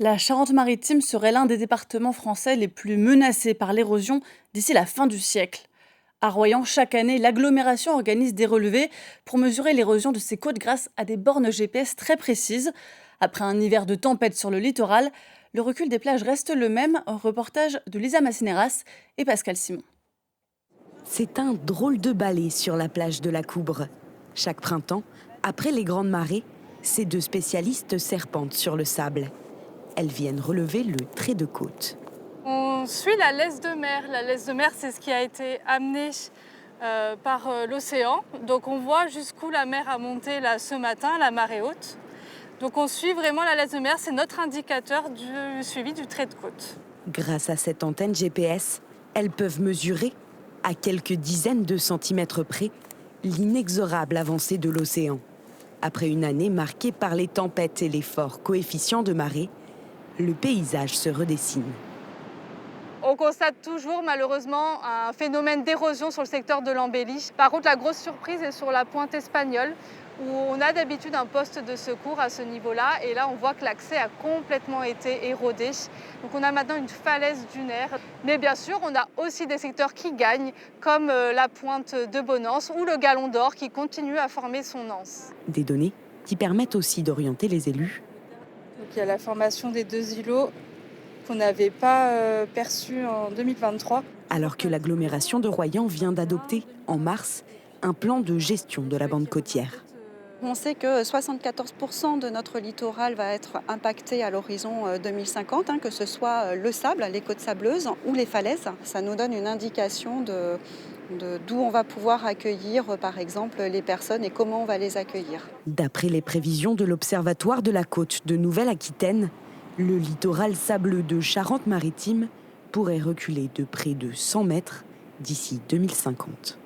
La Charente-Maritime serait l'un des départements français les plus menacés par l'érosion d'ici la fin du siècle. À Royan, chaque année, l'agglomération organise des relevés pour mesurer l'érosion de ses côtes grâce à des bornes GPS très précises. Après un hiver de tempête sur le littoral, le recul des plages reste le même. Un reportage de Lisa Massineras et Pascal Simon. C'est un drôle de balai sur la plage de la Coubre. Chaque printemps, après les grandes marées, ces deux spécialistes serpentent sur le sable. Elles viennent relever le trait de côte. On suit la laisse de mer. La laisse de mer, c'est ce qui a été amené par l'océan. Donc on voit jusqu'où la mer a monté là, ce matin, la marée haute. Donc on suit vraiment la laisse de mer, c'est notre indicateur du suivi du trait de côte. Grâce à cette antenne GPS, elles peuvent mesurer, à quelques dizaines de centimètres près, l'inexorable avancée de l'océan. Après une année marquée par les tempêtes et les forts coefficients de marée, le paysage se redessine. On constate toujours malheureusement un phénomène d'érosion sur le secteur de l'embellie. Par contre, la grosse surprise est sur la pointe espagnole, où on a d'habitude un poste de secours à ce niveau-là. Et là, on voit que l'accès a complètement été érodé. Donc on a maintenant une falaise dunaire. Mais bien sûr, on a aussi des secteurs qui gagnent, comme la pointe de Bonance ou le Galon d'Or qui continue à former son anse. Des données qui permettent aussi d'orienter les élus. Donc il y a la formation des deux îlots qu'on n'avait pas perçu en 2023. Alors que l'agglomération de Royan vient d'adopter, en mars, un plan de gestion de la bande côtière. On sait que 74% de notre littoral va être impacté à l'horizon 2050, que ce soit le sable, les côtes sableuses ou les falaises. Ça nous donne une indication d'où on va pouvoir accueillir, par exemple, les personnes et comment on va les accueillir. D'après les prévisions de l'Observatoire de la côte de Nouvelle-Aquitaine, le littoral sableux de Charente-Maritime pourrait reculer de près de 100 mètres d'ici 2050.